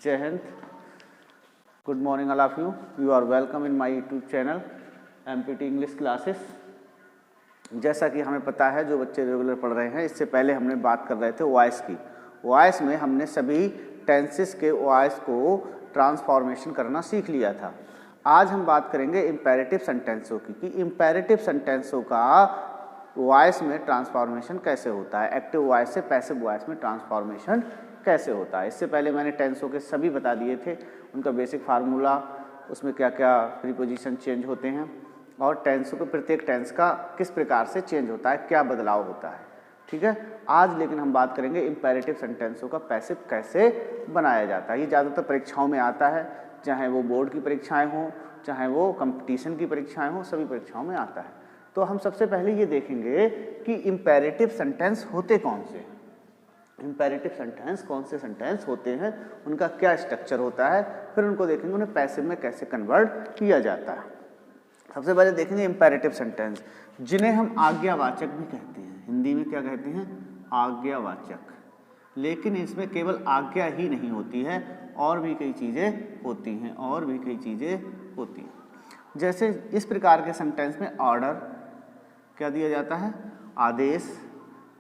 जय हिंद। Good morning all of you. You are welcome in my YouTube channel MPT English classes. जैसा कि हमें पता है, जो बच्चे रेगुलर पढ़ रहे हैं, इससे पहले हमने बात कर रहे थे वॉइस की। वॉइस में हमने सभी टेंसेस के वॉइस को ट्रांसफॉर्मेशन करना सीख लिया था। आज हम बात करेंगे इम्पेरेटिव सेंटेंसों की, कि इम्पेरेटिव सेंटेंसों का वॉइस में ट्रांसफॉर्मेशन कैसे होता है, एक्टिव वॉइस से पैसिव वॉइस में ट्रांसफॉर्मेशन कैसे होता है। इससे पहले मैंने टेंसों के सभी बता दिए थे, उनका बेसिक फार्मूला, उसमें क्या क्या प्रीपोजिशन चेंज होते हैं और टेंसों को प्रत्येक टेंस का किस प्रकार से चेंज होता है, क्या बदलाव होता है। ठीक है, आज लेकिन हम बात करेंगे इम्पेरेटिव सेंटेंसों का पैसिव कैसे बनाया जाता है। ये ज़्यादातर परीक्षाओं में आता है, चाहे वो बोर्ड की परीक्षाएं हों, चाहे वो कंपटीशन की परीक्षाएं हों, सभी परीक्षाओं में आता है। तो हम सबसे पहले ये देखेंगे कि इम्पेरेटिव सेंटेंस होते कौन से, इम्पेरेटिव सेंटेंस कौन से सेंटेंस होते हैं, उनका क्या स्ट्रक्चर होता है, फिर उनको देखेंगे उन्हें पैसिव में कैसे कन्वर्ट किया जाता है। सबसे पहले देखेंगे इम्पेरेटिव सेंटेंस, जिन्हें हम आज्ञावाचक भी कहते हैं। हिंदी में क्या कहते हैं? आज्ञावाचक। लेकिन इसमें केवल आज्ञा ही नहीं होती है, और भी कई चीज़ें होती हैं, और भी कई चीज़ें होती हैं। जैसे इस प्रकार के सेंटेंस में ऑर्डर क्या दिया जाता है? आदेश,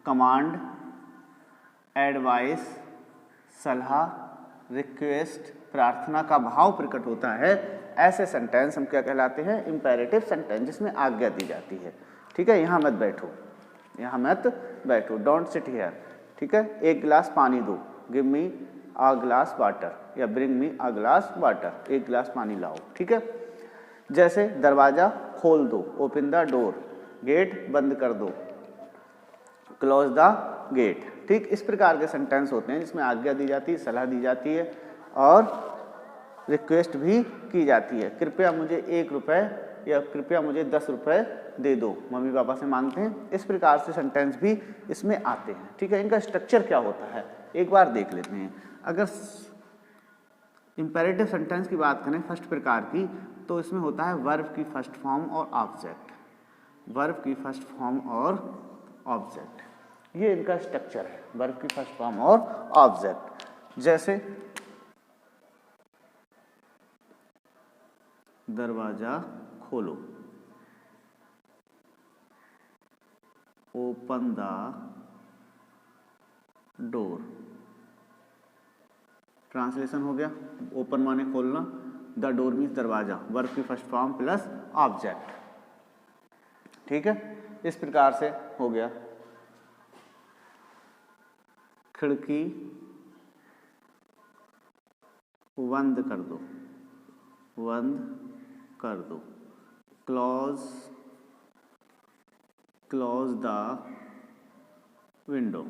कमांड, एडवाइस, सलाह, रिक्वेस्ट, प्रार्थना का भाव प्रकट होता है। ऐसे सेंटेंस हम क्या कहलाते हैं? इम्पेरेटिव सेंटेंस, जिसमें आज्ञा दी जाती है। ठीक है, यहाँ मत बैठो, यहाँ मत बैठो, डोंट सिट हियर। ठीक है, एक गिलास पानी दो, give me a glass water, या bring me a glass water, एक गिलास पानी लाओ। ठीक है, जैसे दरवाज़ा खोल दो, ओपन द डोर, गेट बंद कर दो, क्लोज द गेट। ठीक, इस प्रकार के सेंटेंस होते हैं जिसमें आज्ञा दी जाती है, सलाह दी जाती है और रिक्वेस्ट भी की जाती है। कृपया मुझे 1 रुपये या कृपया मुझे 10 रुपये दे दो, मम्मी पापा से मांगते हैं। इस प्रकार से सेंटेंस भी इसमें आते हैं। ठीक है, इनका स्ट्रक्चर क्या होता है एक बार देख लेते हैं। अगर इम्पेरेटिव सेंटेंस की बात करें फर्स्ट प्रकार की, तो इसमें होता है वर्ब की फर्स्ट फॉर्म और ऑब्जेक्ट। वर्ब की फर्स्ट फॉर्म और ऑब्जेक्ट, ये इनका स्ट्रक्चर है, वर्ब की फर्स्ट फॉर्म और ऑब्जेक्ट। जैसे दरवाजा खोलो, ओपन द डोर। ट्रांसलेशन हो गया, ओपन माने खोलना, द डोर मीन्स दरवाजा, वर्ब की फर्स्ट फॉर्म प्लस ऑब्जेक्ट। ठीक है, इस प्रकार से हो गया। खिड़की बंद कर दो, बंद कर दो, क्लोज द विंडो।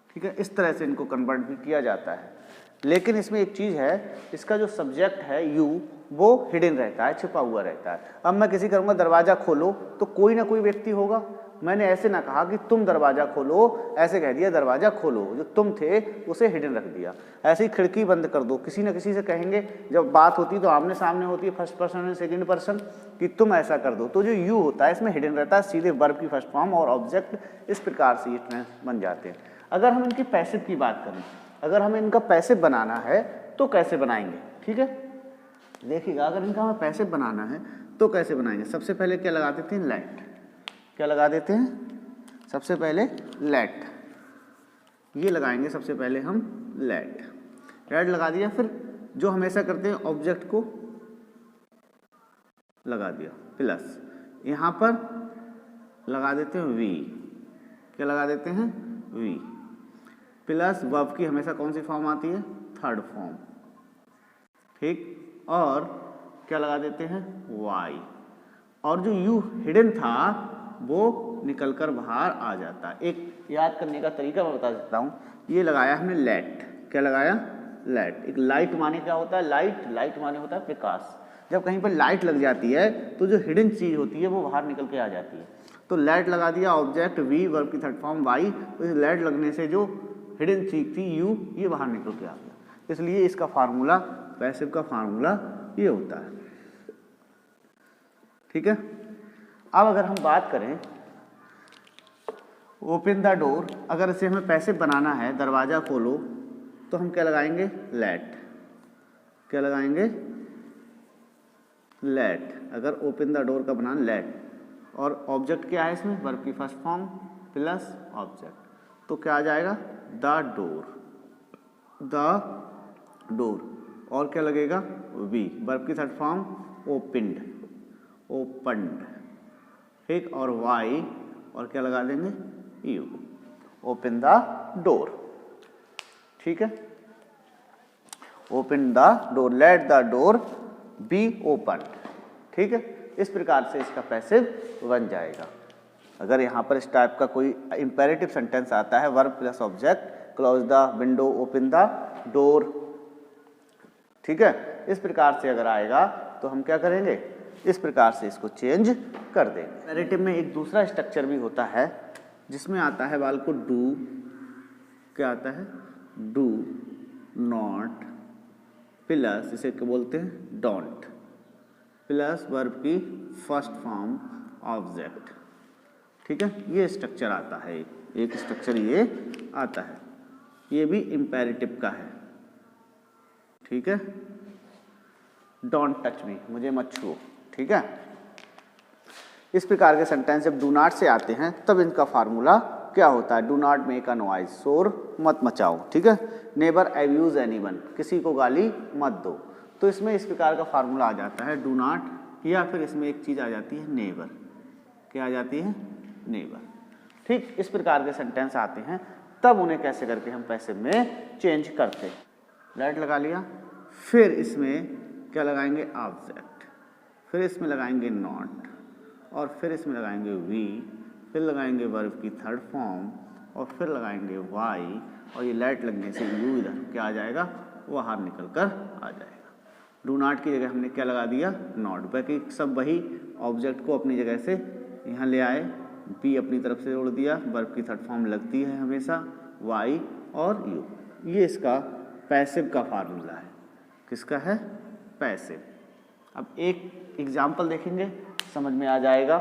ठीक है, इस तरह से इनको कन्वर्ट भी किया जाता है। लेकिन इसमें एक चीज़ है, इसका जो सब्जेक्ट है यू, वो हिडन रहता है, छिपा हुआ रहता है। अब मैं किसी कहूँगा दरवाज़ा खोलो, तो कोई ना कोई व्यक्ति होगा। मैंने ऐसे ना कहा कि तुम दरवाज़ा खोलो, ऐसे कह दिया दरवाज़ा खोलो, जो तुम थे उसे हिडन रख दिया। ऐसे ही खिड़की बंद कर दो, किसी न किसी से कहेंगे, जब बात होती है तो आमने सामने होती है, first person and second person, कि तुम ऐसा कर दो, तो जो यू होता है इसमें हिडन रहता है, सीधे वर्ब की फर्स्ट फॉर्म और ऑब्जेक्ट। इस प्रकार से ये टेंस बन जाते हैं। अगर हम इनकी पैसिव की बात करें, अगर हमें इनका पैसिव बनाना है तो कैसे बनाएंगे? ठीक है, देखिएगा, अगर इनका हमें पैसिव बनाना है तो कैसे बनाएंगे। सबसे पहले क्या लगा देते हैं? लेट। क्या लगा देते हैं? सबसे पहले लेट, ये लगाएंगे सबसे पहले हम, लेट। लेट लगा दिया, फिर जो हमेशा करते हैं ऑब्जेक्ट को लगा दिया, प्लस यहाँ पर लगा देते हैं वी। क्या लगा देते हैं? वी। प्लस वर्ब की हमेशा कौन सी फॉर्म आती है? Third form. ठीक, और क्या लगा देते हैं? वाई। और जो यू हिडन था वो निकलकर बाहर आ जाता है। एक याद करने का तरीका मैं बता सकता हूँ, ये लगाया हमने लेट। क्या लगाया? लाइट। एक लाइट माने क्या होता है? लाइट। लाइट माने होता है प्रकाश। जब कहीं पर लाइट लग जाती है तो जो हिडन चीज होती है वो बाहर निकल के आ जाती है। तो लाइट लगा दिया, ऑब्जेक्ट वी, वर्ब की थर्ड फॉर्म वाई, तो इस लाइट लगने से जो हिडन चीज थी यू, ये बाहर निकल के आ गया। इसलिए इसका फार्मूला, पैसिव का फार्मूला ये होता है। ठीक है, अब अगर हम बात करें ओपन द डोर, अगर इसे हमें पैसिव बनाना है, दरवाजा खोलो, तो हम क्या लगाएंगे, लेट। क्या लगाएंगे, लेट। अगर ओपन द डोर का बनाना लेट, और ऑब्जेक्ट क्या है इसमें, वर्ब की फर्स्ट फॉर्म प्लस ऑब्जेक्ट, तो क्या आ जाएगा, द डोर। द डोर, और क्या लगेगा, वी। वर्ब की थर्ड फॉर्म ओपनड, ओपनड, ठीक, और वाई, और क्या लगा देंगे, यू। ओपन द डोर, ठीक है। Open the door, let the door be open, ठीक है। इस प्रकार से इसका पैसिव बन जाएगा। अगर यहाँ पर इस टाइप का कोई इंपेरेटिव सेंटेंस आता है, verb plus object, close the window, open the door, ठीक है, इस प्रकार से अगर आएगा तो हम क्या करेंगे, इस प्रकार से इसको चेंज कर देंगे। इंपेरेटिव में एक दूसरा स्ट्रक्चर भी होता है जिसमें आता है वाल को डू, क्या आता है, डू नॉट प्लस, इसे क्या बोलते हैं, डोंट, प्लस वर्ब की फर्स्ट फॉर्म ऑब्जेक्ट, ठीक है। ये स्ट्रक्चर आता है, एक स्ट्रक्चर ये आता है, ये भी इंपेरेटिव का है, ठीक है। डोंट टच मी, मुझे मत छुओ, ठीक है। इस प्रकार के सेंटेंस जब डू नॉट से आते हैं तब इनका फार्मूला क्या होता है, do not make a noise, शोर मत मचाओ, ठीक है। नेवर अब्यूज एनीवन, किसी को गाली मत दो। तो इसमें इस प्रकार का फार्मूला आ जाता है डू नॉट, या फिर इसमें एक चीज़ आ जाती है नेवर, क्या आ जाती है, नेवर, ठीक। इस प्रकार के सेंटेंस आते हैं तब उन्हें कैसे करके हम पैसिव में चेंज करते हैं। लेट लगा लिया, फिर इसमें क्या लगाएंगे, ऑब्जेक्ट, फिर इसमें लगाएंगे नॉट, और फिर इसमें लगाएंगे वी, फिर लगाएंगे वर्ब की थर्ड फॉर्म, और फिर लगाएंगे वाई, और ये लेट लगने से यू इधर क्या आ जाएगा, बाहर निकल कर आ जाएगा। डू नॉट की जगह हमने क्या लगा दिया, नॉट। बाकी सब वही, ऑब्जेक्ट को अपनी जगह से यहाँ ले आए, बी अपनी तरफ से जोड़ दिया, वर्ब की थर्ड फॉर्म लगती है हमेशा, वाई और यू। ये इसका पैसिव का फार्मूला है। किसका है, पैसिव। अब एक एग्जाम्पल देखेंगे, समझ में आ जाएगा।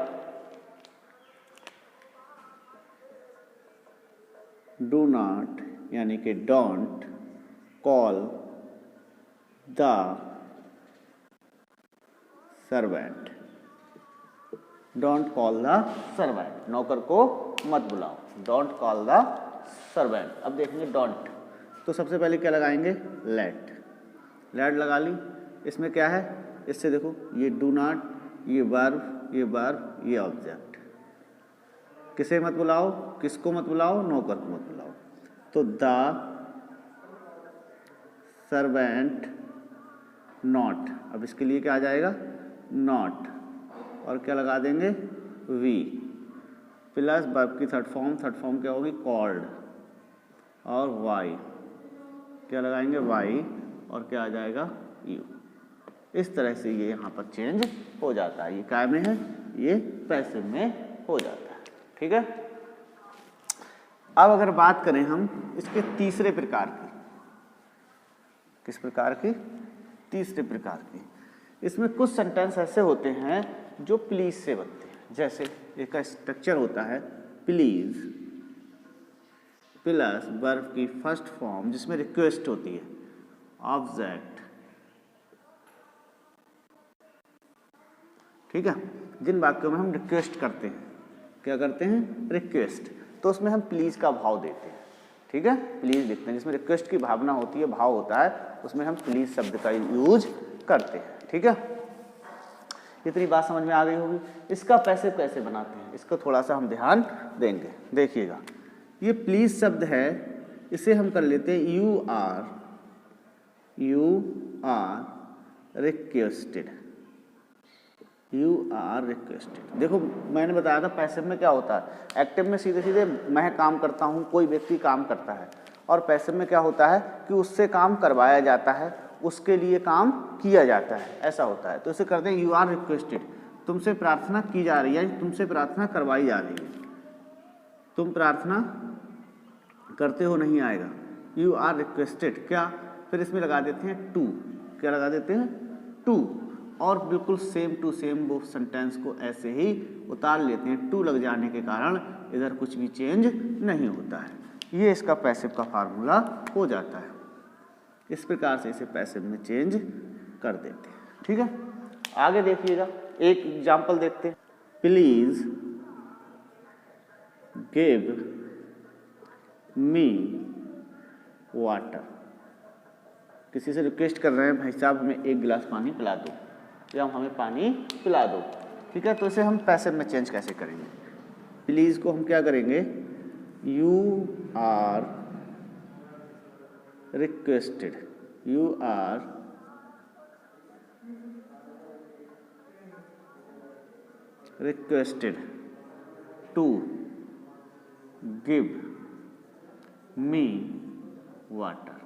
डू नॉट यानी कि don't call the servant, don't call the servant, नौकर को मत बुलाओ, डोंट कॉल द सर्वेंट। अब देखेंगे डोंट, तो सबसे पहले क्या लगाएंगे, लेट। लेट लगा ली, इसमें क्या है, इससे देखो ये डू नॉट, ये वर्ब, ये ऑब्जेक्ट। किसे मत बुलाओ, किसको मत बुलाओ, नौकर को मत बुलाओ। तो द सर्वेंट नॉट, अब इसके लिए क्या आ जाएगा, नॉट, और क्या लगा देंगे, वी, प्लस वर्ब की थर्ड फॉर्म क्या होगी, कॉल्ड, और वाई, क्या लगाएंगे, वाई, और क्या आ जाएगा, यू। इस तरह से ये यहाँ पर चेंज हो जाता है। ये क्या में है, ये पैसिव में हो जाता है, ठीक है। अब अगर बात करें हम इसके तीसरे प्रकार की, किस प्रकार की, तीसरे प्रकार की। इसमें कुछ सेंटेंस ऐसे होते हैं जो प्लीज से बनते हैं। जैसे एक का स्ट्रक्चर होता है प्लीज प्लस वर्ब की फर्स्ट फॉर्म जिसमें रिक्वेस्ट होती है, ऑब्जेक्ट, ठीक है। जिन वाक्यों में हम रिक्वेस्ट करते हैं, क्या करते हैं, रिक्वेस्ट, तो उसमें हम प्लीज का भाव देते हैं, ठीक है, प्लीज लिखते हैं। जिसमें रिक्वेस्ट की भावना होती है, भाव होता है, उसमें हम प्लीज शब्द का यूज करते हैं, ठीक है। इतनी बात समझ में आ गई होगी। इसका पैसिव कैसे बनाते हैं, इसको थोड़ा सा हम ध्यान देंगे। देखिएगा, ये प्लीज शब्द है, इसे हम कर लेते हैं you are requested, you are requested. देखो मैंने बताया था पैसिव में क्या होता है, एक्टिव में सीधे सीधे मैं काम करता हूँ, कोई व्यक्ति काम करता है, और पैसिव में क्या होता है कि उससे काम करवाया जाता है, उसके लिए काम किया जाता है, ऐसा होता है। तो इसे करते हैं यू आर रिक्वेस्टेड, तुमसे प्रार्थना की जा रही है, तुमसे प्रार्थना करवाई जा रही है, तुम प्रार्थना करते हो नहीं आएगा, यू आर रिक्वेस्टेड। क्या, फिर इसमें लगा देते हैं टू, क्या लगा देते हैं, टू, और बिल्कुल सेम टू सेम वो सेंटेंस को ऐसे ही उतार लेते हैं। टू लग जाने के कारण इधर कुछ भी चेंज नहीं होता है। ये इसका पैसिव का फार्मूला हो जाता है। इस प्रकार से इसे पैसिव में चेंज कर देते हैं। ठीक है, आगे देखिएगा, एक एग्जाम्पल देखते हैं। Please give me water. किसी से रिक्वेस्ट कर रहे हैं, भाई साहब हमें एक गिलास पानी पिला दो या हमें पानी पिला दो। ठीक है, तो इसे हम पैसिव में चेंज कैसे करेंगे? प्लीज को हम क्या करेंगे, you are requested, you are requested to give me water.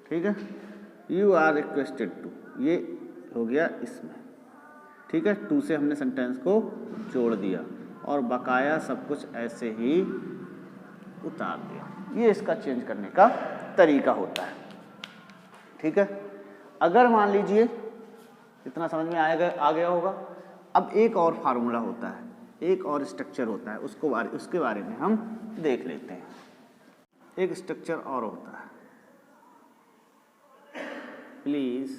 ठीक है, यू आर रिक्वेस्टेड टू, ये हो गया इसमें। ठीक है, टू से हमने सेंटेंस को जोड़ दिया और बकाया सब कुछ ऐसे ही उतार दिया। ये इसका चेंज करने का तरीका होता है। ठीक है, अगर मान लीजिए इतना समझ में आ गया होगा। अब एक और फार्मूला होता है, एक और स्ट्रक्चर होता है, उसके बारे में हम देख लेते हैं। एक स्ट्रक्चर और होता है, please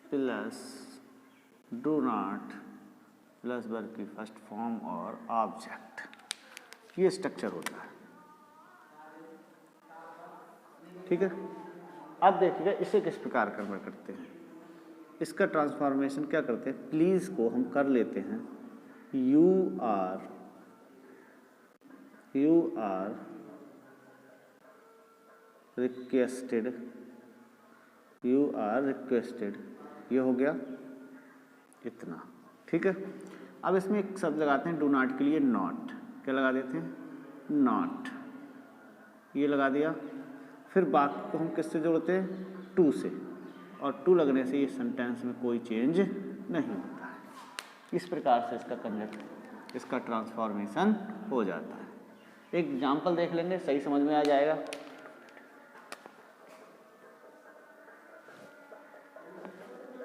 plus do not plus verb की फर्स्ट फॉर्म और ऑब्जेक्ट, ये स्ट्रक्चर होता है। ठीक है, अब देखिएगा इसे किस प्रकार कन्वर्ट करते हैं। इसका ट्रांसफॉर्मेशन क्या करते हैं, प्लीज को हम कर लेते हैं you are requested, you are requested, ये हो गया इतना। ठीक है, अब इसमें एक शब्द लगाते हैं डू नॉट के लिए, नॉट, क्या लगा देते हैं, नॉट, ये लगा दिया। फिर बाकी को हम किससे जोड़ते हैं, टू से, और टू लगने से ये सेंटेंस में कोई चेंज नहीं होता है। इस प्रकार से इसका ट्रांसफॉर्मेशन हो जाता है। एक एग्जाम्पल देख लेंगे, सही समझ में आ जाएगा।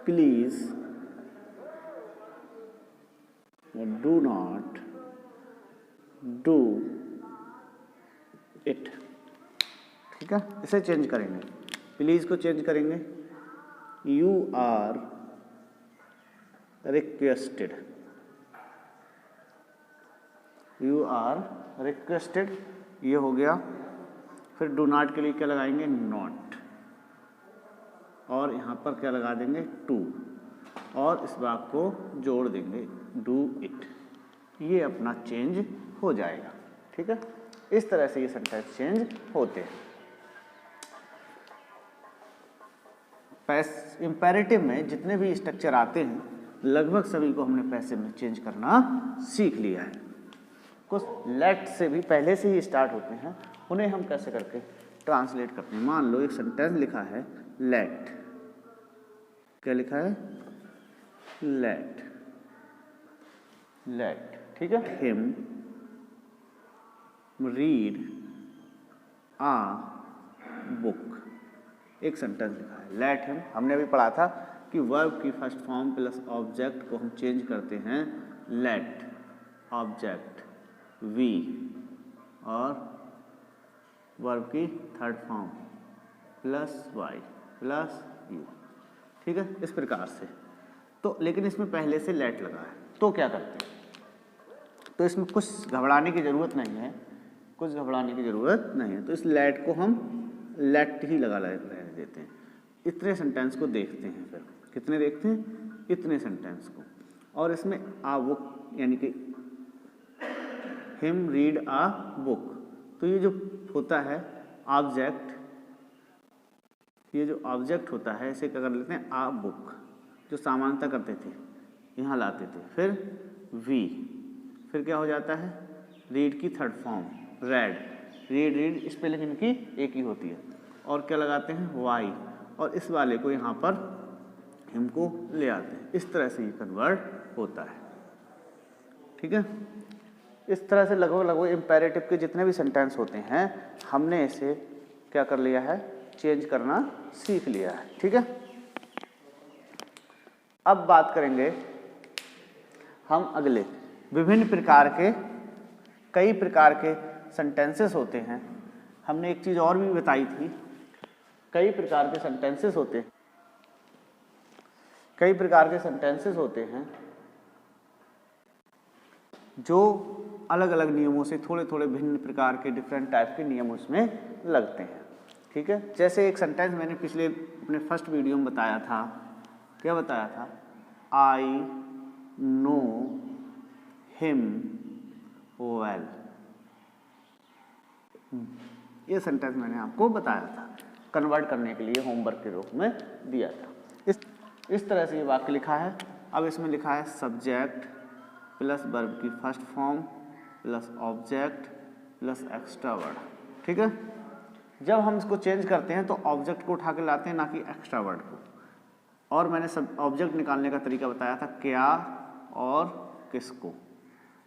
Please do not do it. ठीक है, इसे चेंज करेंगे, प्लीज को चेंज करेंगे you are requested, you are requested, ये हो गया। फिर डू नॉट के लिए क्या लगाएंगे, नॉट, और यहाँ पर क्या लगा देंगे, टू, और इस बात को जोड़ देंगे डू इट, ये अपना चेंज हो जाएगा। ठीक है, इस तरह से ये सेंटेंस चेंज होते हैं। इंपेरेटिव में जितने भी स्ट्रक्चर आते हैं लगभग सभी को हमने पैसिव में चेंज करना सीख लिया है। कुछ लेट से भी पहले से ही स्टार्ट होते हैं, उन्हें हम कैसे करके ट्रांसलेट करते हैं। मान लो एक सेंटेंस लिखा है लेट, क्या लिखा है, लेट, लेट। ठीक है, हिम रीड आ बुक, एक सेंटेंस लिखा है लेट हिम। हमने अभी पढ़ा था कि वर्ब की फर्स्ट फॉर्म प्लस ऑब्जेक्ट को हम चेंज करते हैं लेट, ऑब्जेक्ट वी, और वर्ब की third form plus Y plus U. ठीक है, इस प्रकार से। तो लेकिन इसमें पहले से लेट लगा है, तो क्या करते हैं, तो इसमें कुछ घबराने की ज़रूरत नहीं है, कुछ घबराने की ज़रूरत नहीं है। तो इस लेट को हम लेट ही लगा रहने देते हैं। इतने सेंटेंस को देखते हैं, फिर कितने देखते हैं, इतने सेंटेंस को। और इसमें आ बुक यानी कि हिम रीड आ बुक, तो ये जो होता है ऑब्जेक्ट, ये जो ऑब्जेक्ट होता है इसे क्या कर लेते हैं, आ बुक, जो समानता करते थे यहाँ लाते थे। फिर वी, फिर क्या हो जाता है, रीड की third form red, read spelling इनकी एक ही होती है। और क्या लगाते हैं, वाई, और इस वाले को यहाँ पर हमको ले आते हैं। इस तरह से ये कन्वर्ट होता है। ठीक है, इस तरह से लगभग इंपेरेटिव के जितने भी सेंटेंस होते हैं हमने इसे क्या कर लिया है, चेंज करना सीख लिया है। ठीक है, अब बात करेंगे हम अगले विभिन्न प्रकार के, कई प्रकार के सेंटेंसेस होते हैं। हमने एक चीज़ और भी बताई थी कई प्रकार के सेंटेंसेस होते हैं, कई प्रकार के सेंटेंसेस होते हैं जो अलग अलग नियमों से थोड़े थोड़े भिन्न प्रकार के डिफरेंट टाइप के नियम उसमें लगते हैं। ठीक है, जैसे एक सेंटेंस मैंने पिछले अपने फर्स्ट वीडियो में बताया था, क्या बताया था, आई नो हिम वेल। ये सेंटेंस मैंने आपको बताया था, कन्वर्ट करने के लिए होमवर्क के रूप में दिया था। इस तरह से ये वाक्य लिखा है। अब इसमें लिखा है सब्जेक्ट प्लस वर्ब की first form plus object plus extra word. ठीक है, जब हम इसको चेंज करते हैं तो ऑब्जेक्ट को उठा के लाते हैं, ना कि एक्स्ट्रा वर्ड को। और मैंने सब ऑब्जेक्ट निकालने का तरीका बताया था, क्या और किसको।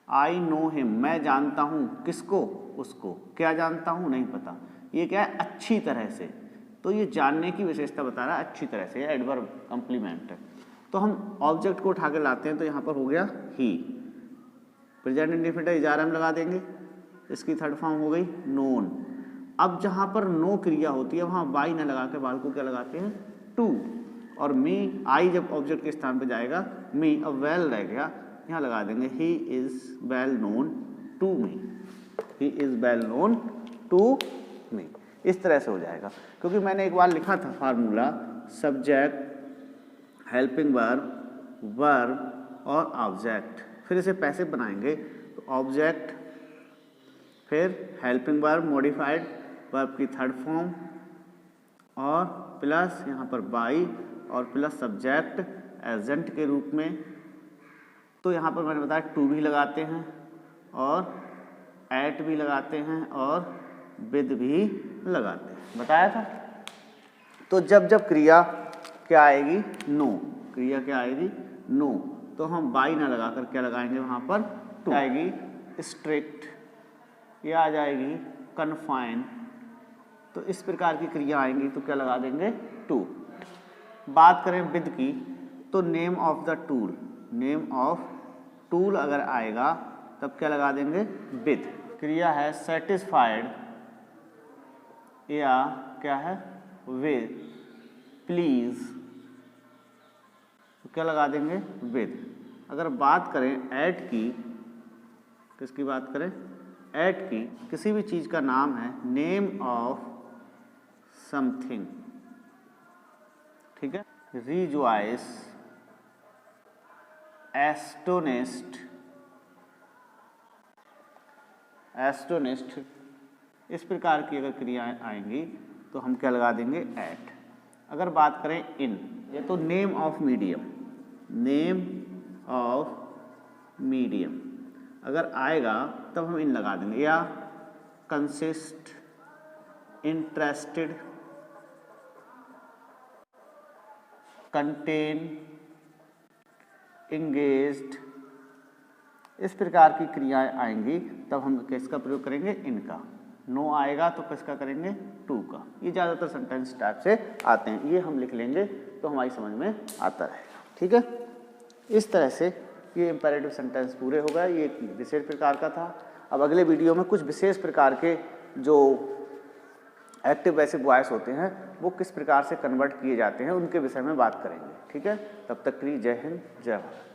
आई नो हिम, मैं जानता हूँ किसको, उसको। क्या जानता हूँ, नहीं पता। ये क्या है, अच्छी तरह से। तो ये जानने की विशेषता बता रहा है, अच्छी तरह से, एडवर्ब कॉम्प्लीमेंट है। तो हम ऑब्जेक्ट को उठा के लाते हैं, तो यहाँ पर हो गया ही। प्रेजेंट इंडेफिनिट इजारा लगा देंगे, इसकी थर्ड फॉर्म हो गई नोन। अब जहाँ पर नो क्रिया होती है वहाँ वाई न लगा के बाद को क्या लगाते हैं, टू। और मी, आई जब ऑब्जेक्ट के स्थान पर जाएगा, मी, अब वेल रह गया, यहाँ लगा देंगे he is well known to me, he is well known to me. इस तरह से हो जाएगा, क्योंकि मैंने एक बार लिखा था formula, subject, helping verb, verb और ऑब्जेक्ट। फिर इसे पैसे बनाएंगे तो ऑब्जेक्ट, फिर हेल्पिंग वर्ब मॉडिफाइड वर्ब की थर्ड फॉर्म, और प्लस यहाँ पर बाई, और प्लस सब्जेक्ट एजेंट के रूप में। तो यहाँ पर मैंने बताया टू भी लगाते हैं, और एट भी लगाते हैं, और विद भी लगाते हैं, बताया था। तो जब जब क्रिया क्या आएगी, नो, क्रिया क्या आएगी, नो, तो हम बाई ना लगाकर क्या लगाएंगे वहाँ पर, टू आएगी। स्ट्रिक्ट, ये आ जाएगी कन्फाइन। तो इस प्रकार की क्रिया आएंगी तो क्या लगा देंगे, टू। बात करें विद की, तो name of the tool, name of tool अगर आएगा तब क्या लगा देंगे, विद। क्रिया है सेटिस्फाइड, या क्या है, विद। प्लीज, तो क्या लगा देंगे, विद। अगर बात करें एट की, किसकी बात करें, एट की, किसी भी चीज़ का नाम है, नेम ऑफ समथिंग। ठीक है, रिजॉइस, एस्टोनिस्ट, एस्टोनिस्ट, इस प्रकार की अगर क्रियाएं आएंगी तो हम क्या लगा देंगे, एट। अगर बात करें इन, ये तो name of medium, name of medium अगर आएगा तब हम इन लगा देंगे, या कंसिस्ट, इंटरेस्टेड, कंटेन, इंगेज्ड, इस प्रकार की क्रियाएं आएंगी तब हम किसका प्रयोग करेंगे, इनका। नो आएगा तो किसका करेंगे, टू का। ये ज़्यादातर सेंटेंस टाइप से आते हैं, ये हम लिख लेंगे तो हमारी समझ में आता रहेगा। ठीक है, इस तरह से ये इंपेरेटिव सेंटेंस पूरे हो गए। ये एक विशेष प्रकार का था। अब अगले वीडियो में कुछ विशेष प्रकार के जो एक्टिव पैसिव वॉइस होते हैं वो किस प्रकार से कन्वर्ट किए जाते हैं उनके विषय में बात करेंगे। ठीक है, तब तक के लिए जय हिंद, जय भारत।